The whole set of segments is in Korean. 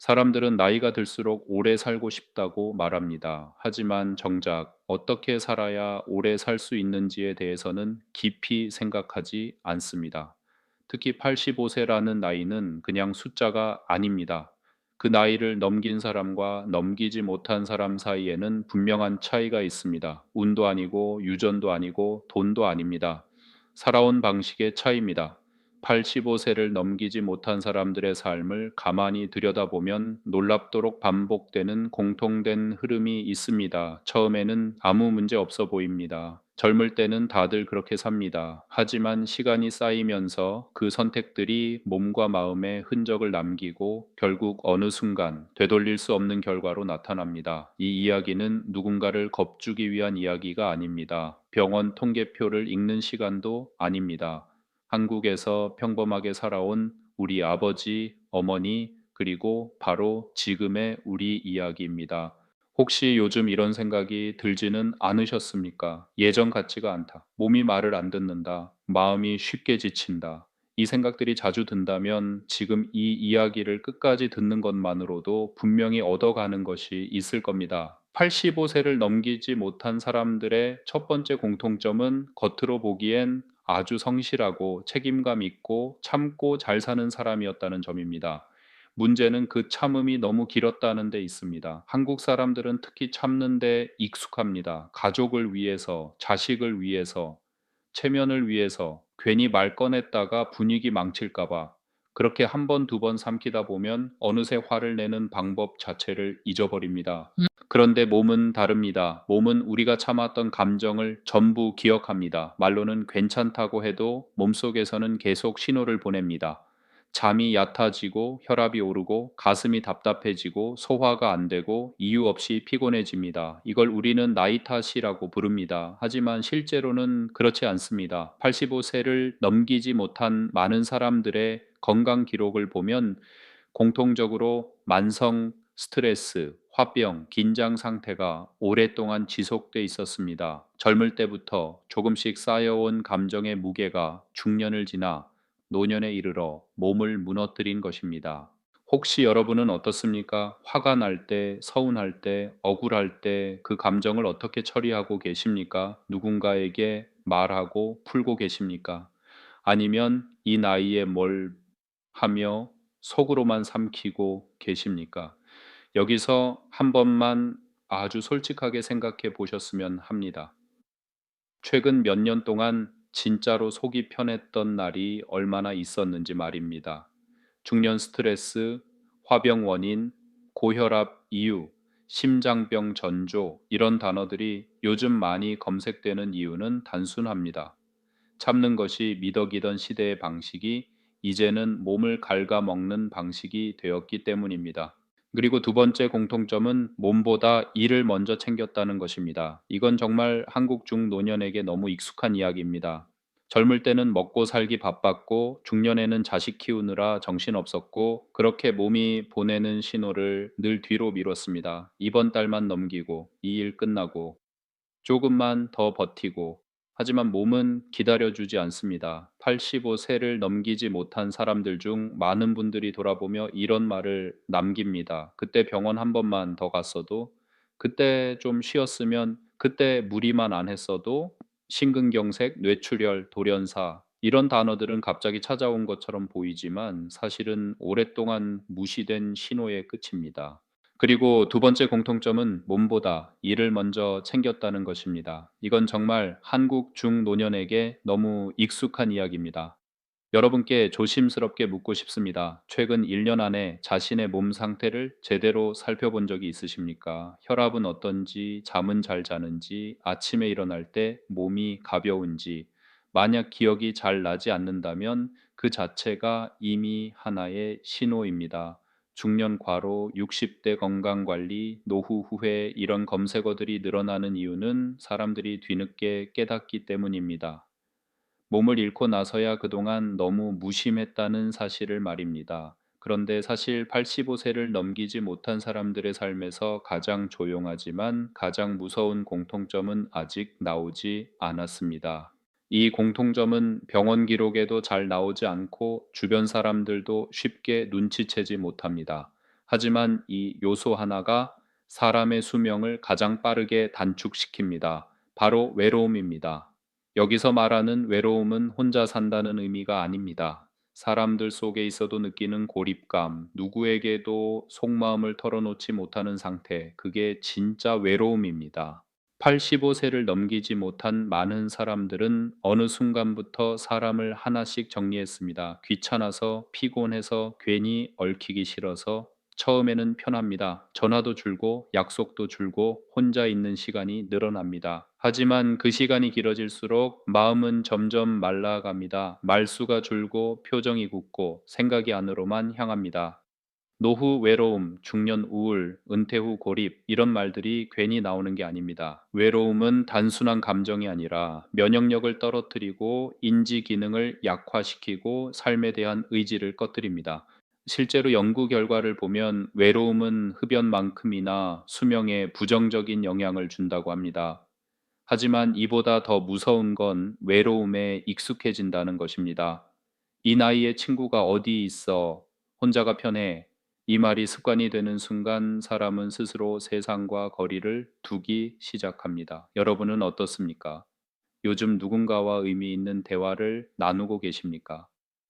사람들은 나이가 들수록 오래 살고 싶다고 말합니다. 하지만 정작 어떻게 살아야 오래 살 수 있는지에 대해서는 깊이 생각하지 않습니다. 특히 85세라는 나이는 그냥 숫자가 아닙니다. 그 나이를 넘긴 사람과 넘기지 못한 사람 사이에는 분명한 차이가 있습니다. 운도 아니고 유전도 아니고 돈도 아닙니다. 살아온 방식의 차이입니다. 85세를 넘기지 못한 사람들의 삶을 가만히 들여다보면 놀랍도록 반복되는 공통된 흐름이 있습니다. 처음에는 아무 문제 없어 보입니다. 젊을 때는 다들 그렇게 삽니다. 하지만 시간이 쌓이면서 그 선택들이 몸과 마음에 흔적을 남기고 결국 어느 순간 되돌릴 수 없는 결과로 나타납니다. 이 이야기는 누군가를 겁주기 위한 이야기가 아닙니다. 병원 통계표를 읽는 시간도 아닙니다. 한국에서 평범하게 살아온 우리 아버지, 어머니, 그리고 바로 지금의 우리 이야기입니다. 혹시 요즘 이런 생각이 들지는 않으셨습니까? 예전 같지가 않다. 몸이 말을 안 듣는다. 마음이 쉽게 지친다. 이 생각들이 자주 든다면 지금 이 이야기를 끝까지 듣는 것만으로도 분명히 얻어가는 것이 있을 겁니다. 85세를 넘기지 못한 사람들의 첫 번째 공통점은 겉으로 보기엔 아주 성실하고 책임감 있고 참고 잘 사는 사람이었다는 점입니다. 문제는 그 참음이 너무 길었다는 데 있습니다. 한국 사람들은 특히 참는 데 익숙합니다. 가족을 위해서, 자식을 위해서, 체면을 위해서 괜히 말 꺼냈다가 분위기 망칠까 봐 그렇게 한 번, 두 번 삼키다 보면 어느새 화를 내는 방법 자체를 잊어버립니다. 그런데 몸은 다릅니다. 몸은 우리가 참았던 감정을 전부 기억합니다. 말로는 괜찮다고 해도 몸속에서는 계속 신호를 보냅니다. 잠이 얕아지고 혈압이 오르고 가슴이 답답해지고 소화가 안 되고 이유 없이 피곤해집니다. 이걸 우리는 나이 탓이라고 부릅니다. 하지만 실제로는 그렇지 않습니다. 85세를 넘기지 못한 많은 사람들의 건강 기록을 보면 공통적으로 만성 스트레스, 화병, 긴장 상태가 오랫동안 지속돼 있었습니다. 젊을 때부터 조금씩 쌓여온 감정의 무게가 중년을 지나 노년에 이르러 몸을 무너뜨린 것입니다. 혹시 여러분은 어떻습니까? 화가 날 때, 서운할 때, 억울할 때 그 감정을 어떻게 처리하고 계십니까? 누군가에게 말하고 풀고 계십니까? 아니면 이 나이에 뭘 하며 속으로만 삼키고 계십니까? 여기서 한 번만 아주 솔직하게 생각해 보셨으면 합니다. 최근 몇 년 동안 진짜로 속이 편했던 날이 얼마나 있었는지 말입니다. 중년 스트레스, 화병 원인, 고혈압 이유, 심장병 전조 이런 단어들이 요즘 많이 검색되는 이유는 단순합니다. 참는 것이 미덕이던 시대의 방식이 이제는 몸을 갉아먹는 방식이 되었기 때문입니다. 그리고 두 번째 공통점은 몸보다 일을 먼저 챙겼다는 것입니다. 이건 정말 한국 중노년에게 너무 익숙한 이야기입니다. 젊을 때는 먹고 살기 바빴고 중년에는 자식 키우느라 정신없었고 그렇게 몸이 보내는 신호를 늘 뒤로 미뤘습니다. 이번 달만 넘기고 이 일 끝나고 조금만 더 버티고 하지만 몸은 기다려주지 않습니다. 85세를 넘기지 못한 사람들 중 많은 분들이 돌아보며 이런 말을 남깁니다. 그때 병원 한 번만 더 갔어도, 그때 좀 쉬었으면, 그때 무리만 안 했어도 심근경색, 뇌출혈, 돌연사 이런 단어들은 갑자기 찾아온 것처럼 보이지만 사실은 오랫동안 무시된 신호의 끝입니다. 그리고 두 번째 공통점은 몸보다 일을 먼저 챙겼다는 것입니다. 이건 정말 한국 중노년에게 너무 익숙한 이야기입니다. 여러분께 조심스럽게 묻고 싶습니다. 최근 1년 안에 자신의 몸 상태를 제대로 살펴본 적이 있으십니까? 혈압은 어떤지, 잠은 잘 자는지, 아침에 일어날 때 몸이 가벼운지, 만약 기억이 잘 나지 않는다면 그 자체가 이미 하나의 신호입니다. 중년 과로, 60대 건강관리, 노후 후회 이런 검색어들이 늘어나는 이유는 사람들이 뒤늦게 깨닫기 때문입니다. 몸을 잃고 나서야 그동안 너무 무심했다는 사실을 말입니다. 그런데 사실 85세를 넘기지 못한 사람들의 삶에서 가장 조용하지만 가장 무서운 공통점은 아직 나오지 않았습니다. 이 공통점은 병원 기록에도 잘 나오지 않고 주변 사람들도 쉽게 눈치채지 못합니다. 하지만 이 요소 하나가 사람의 수명을 가장 빠르게 단축시킵니다. 바로 외로움입니다. 여기서 말하는 외로움은 혼자 산다는 의미가 아닙니다. 사람들 속에 있어도 느끼는 고립감, 누구에게도 속마음을 털어놓지 못하는 상태, 그게 진짜 외로움입니다. 85세를 넘기지 못한 많은 사람들은 어느 순간부터 사람을 하나씩 정리했습니다. 귀찮아서, 피곤해서, 괜히 얽히기 싫어서. 처음에는 편합니다. 전화도 줄고, 약속도 줄고, 혼자 있는 시간이 늘어납니다. 하지만 그 시간이 길어질수록 마음은 점점 말라갑니다. 말수가 줄고, 표정이 굳고, 생각이 안으로만 향합니다. 노후 외로움, 중년 우울, 은퇴 후 고립 이런 말들이 괜히 나오는 게 아닙니다. 외로움은 단순한 감정이 아니라 면역력을 떨어뜨리고 인지 기능을 약화시키고 삶에 대한 의지를 꺼뜨립니다. 실제로 연구 결과를 보면 외로움은 흡연만큼이나 수명에 부정적인 영향을 준다고 합니다. 하지만 이보다 더 무서운 건 외로움에 익숙해진다는 것입니다. 이 나이에 친구가 어디 있어? 혼자가 편해. 이 말이 습관이 되는 순간 사람은 스스로 세상과 거리를 두기 시작합니다. 여러분은 어떻습니까? 요즘 누군가와 의미 있는 대화를 나누고 계십니까?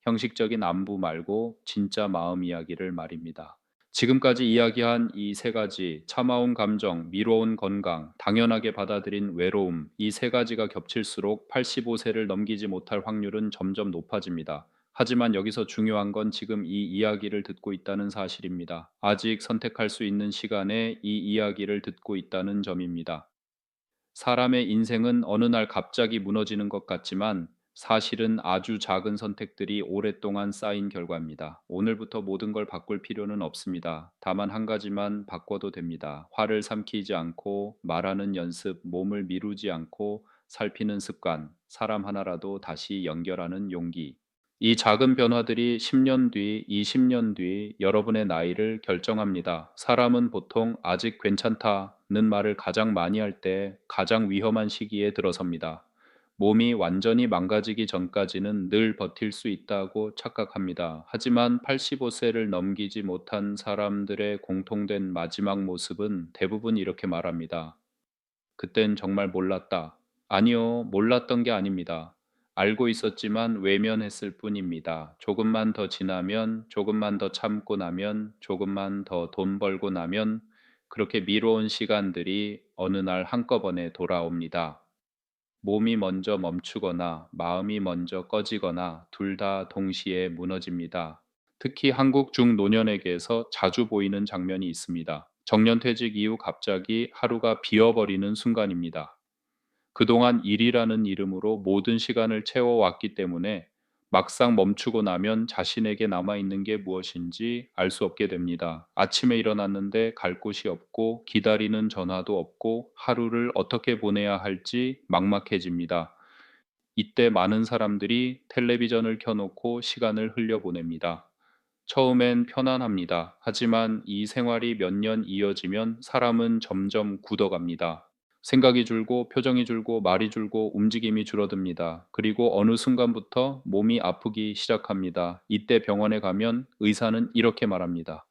형식적인 안부 말고 진짜 마음 이야기를 말입니다. 지금까지 이야기한 이 세 가지, 참아온 감정, 미뤄온 건강, 당연하게 받아들인 외로움, 이 세 가지가 겹칠수록 85세를 넘기지 못할 확률은 점점 높아집니다. 하지만 여기서 중요한 건 지금 이 이야기를 듣고 있다는 사실입니다. 아직 선택할 수 있는 시간에 이 이야기를 듣고 있다는 점입니다. 사람의 인생은 어느 날 갑자기 무너지는 것 같지만 사실은 아주 작은 선택들이 오랫동안 쌓인 결과입니다. 오늘부터 모든 걸 바꿀 필요는 없습니다. 다만 한 가지만 바꿔도 됩니다. 화를 삼키지 않고 말하는 연습, 몸을 미루지 않고 살피는 습관, 사람 하나라도 다시 연결하는 용기. 이 작은 변화들이 10년 뒤, 20년 뒤 여러분의 나이를 결정합니다. 사람은 보통 아직 괜찮다는 말을 가장 많이 할 때 가장 위험한 시기에 들어섭니다. 몸이 완전히 망가지기 전까지는 늘 버틸 수 있다고 착각합니다. 하지만 85세를 넘기지 못한 사람들의 공통된 마지막 모습은 대부분 이렇게 말합니다. 그땐 정말 몰랐다. 아니요, 몰랐던 게 아닙니다. 알고 있었지만 외면했을 뿐입니다. 조금만 더 지나면, 조금만 더 참고 나면, 조금만 더 돈 벌고 나면, 그렇게 미뤄온 시간들이 어느 날 한꺼번에 돌아옵니다. 몸이 먼저 멈추거나 마음이 먼저 꺼지거나 둘 다 동시에 무너집니다. 특히 한국 중노년에게서 자주 보이는 장면이 있습니다. 정년퇴직 이후 갑자기 하루가 비어버리는 순간입니다. 그동안 일이라는 이름으로 모든 시간을 채워왔기 때문에 막상 멈추고 나면 자신에게 남아있는 게 무엇인지 알 수 없게 됩니다. 아침에 일어났는데 갈 곳이 없고 기다리는 전화도 없고 하루를 어떻게 보내야 할지 막막해집니다. 이때 많은 사람들이 텔레비전을 켜놓고 시간을 흘려보냅니다. 처음엔 편안합니다. 하지만 이 생활이 몇 년 이어지면 사람은 점점 굳어갑니다. 생각이 줄고 표정이 줄고 말이 줄고 움직임이 줄어듭니다. 그리고 어느 순간부터 몸이 아프기 시작합니다. 이때 병원에 가면 의사는 이렇게 말합니다.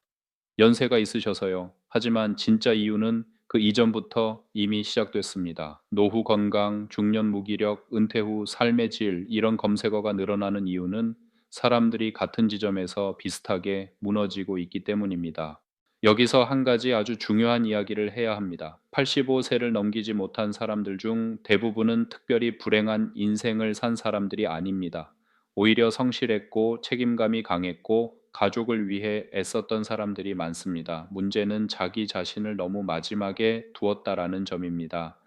연세가 있으셔서요. 하지만 진짜 이유는 그 이전부터 이미 시작됐습니다. 노후 건강, 중년 무기력, 은퇴 후 삶의 질, 이런 검색어가 늘어나는 이유는 사람들이 같은 지점에서 비슷하게 무너지고 있기 때문입니다. 여기서 한 가지 아주 중요한 이야기를 해야 합니다. 85세를 넘기지 못한 사람들 중 대부분은 특별히 불행한 인생을 산 사람들이 아닙니다. 오히려 성실했고 책임감이 강했고 가족을 위해 애썼던 사람들이 많습니다. 문제는 자기 자신을 너무 마지막에 두었다라는 점입니다.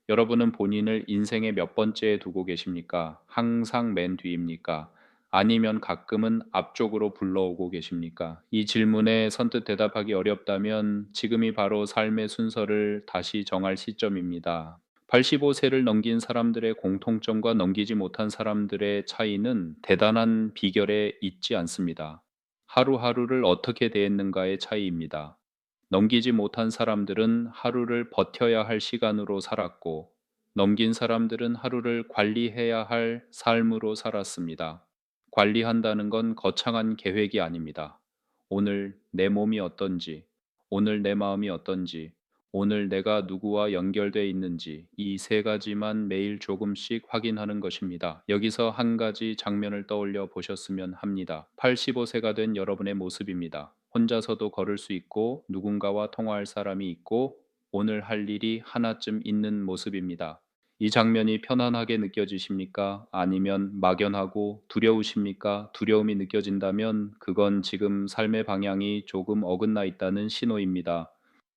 여러분은 본인을 인생의 몇 번째에 두고 계십니까? 항상 맨 뒤입니까? 아니면 가끔은 앞쪽으로 불러오고 계십니까? 이 질문에 선뜻 대답하기 어렵다면 지금이 바로 삶의 순서를 다시 정할 시점입니다. 85세를 넘긴 사람들의 공통점과 넘기지 못한 사람들의 차이는 대단한 비결에 있지 않습니다. 하루하루를 어떻게 대했는가의 차이입니다. 넘기지 못한 사람들은 하루를 버텨야 할 시간으로 살았고, 넘긴 사람들은 하루를 관리해야 할 삶으로 살았습니다. 관리한다는 건 거창한 계획이 아닙니다. 오늘 내 몸이 어떤지, 오늘 내 마음이 어떤지, 오늘 내가 누구와 연결되어 있는지 이 세 가지만 매일 조금씩 확인하는 것입니다. 여기서 한 가지 장면을 떠올려 보셨으면 합니다. 85세가 된 여러분의 모습입니다. 혼자서도 걸을 수 있고 누군가와 통화할 사람이 있고 오늘 할 일이 하나쯤 있는 모습입니다. 이 장면이 편안하게 느껴지십니까? 아니면 막연하고 두려우십니까? 두려움이 느껴진다면 그건 지금 삶의 방향이 조금 어긋나 있다는 신호입니다.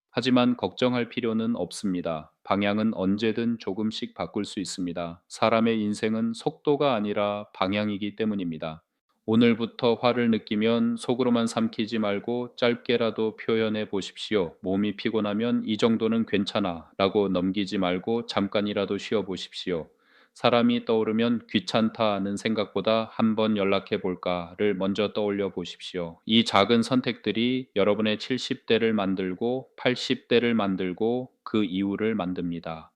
하지만 걱정할 필요는 없습니다. 방향은 언제든 조금씩 바꿀 수 있습니다. 사람의 인생은 속도가 아니라 방향이기 때문입니다. 오늘부터 화를 느끼면 속으로만 삼키지 말고 짧게라도 표현해 보십시오. 몸이 피곤하면 이 정도는 괜찮아 라고 넘기지 말고 잠깐이라도 쉬어 보십시오. 사람이 떠오르면 귀찮다는 생각보다 한번 연락해 볼까를 먼저 떠올려 보십시오. 이 작은 선택들이 여러분의 70대를 만들고 80대를 만들고 그 이후를 만듭니다.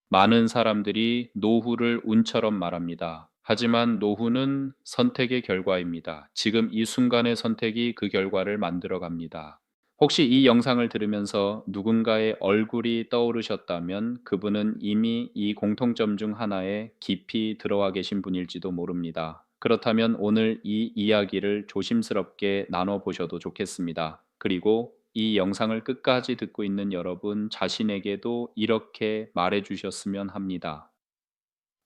많은 사람들이 노후를 운처럼 말합니다. 하지만 노후는 선택의 결과입니다. 지금 이 순간의 선택이 그 결과를 만들어 갑니다. 혹시 이 영상을 들으면서 누군가의 얼굴이 떠오르셨다면 그분은 이미 이 공통점 중 하나에 깊이 들어와 계신 분일지도 모릅니다. 그렇다면 오늘 이 이야기를 조심스럽게 나눠보셔도 좋겠습니다. 그리고 이 영상을 끝까지 듣고 있는 여러분 자신에게도 이렇게 말해 주셨으면 합니다.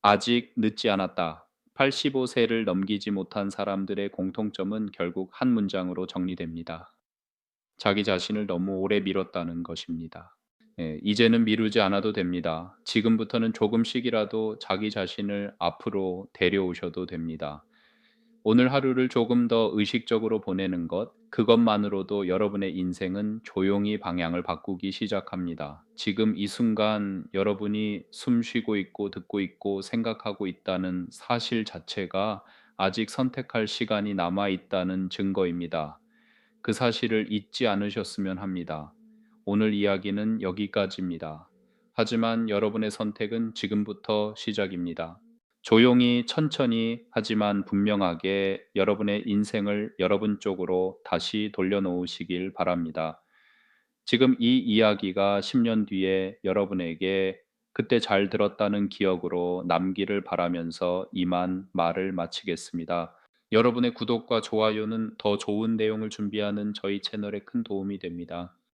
아직 늦지 않았다. 85세를 넘기지 못한 사람들의 공통점은 결국 한 문장으로 정리됩니다. 자기 자신을 너무 오래 미뤘다는 것입니다. 예, 이제는 미루지 않아도 됩니다. 지금부터는 조금씩이라도 자기 자신을 앞으로 데려오셔도 됩니다. 오늘 하루를 조금 더 의식적으로 보내는 것, 그것만으로도 여러분의 인생은 조용히 방향을 바꾸기 시작합니다. 지금 이 순간 여러분이 숨 쉬고 있고 듣고 있고 생각하고 있다는 사실 자체가 아직 선택할 시간이 남아 있다는 증거입니다. 그 사실을 잊지 않으셨으면 합니다. 오늘 이야기는 여기까지입니다. 하지만 여러분의 선택은 지금부터 시작입니다. 조용히 천천히 하지만 분명하게 여러분의 인생을 여러분 쪽으로 다시 돌려놓으시길 바랍니다. 지금 이 이야기가 10년 뒤에 여러분에게 그때 잘 들었다는 기억으로 남기를 바라면서 이만 말을 마치겠습니다. 여러분의 구독과 좋아요는 더 좋은 내용을 준비하는 저희 채널에 큰 도움이 됩니다.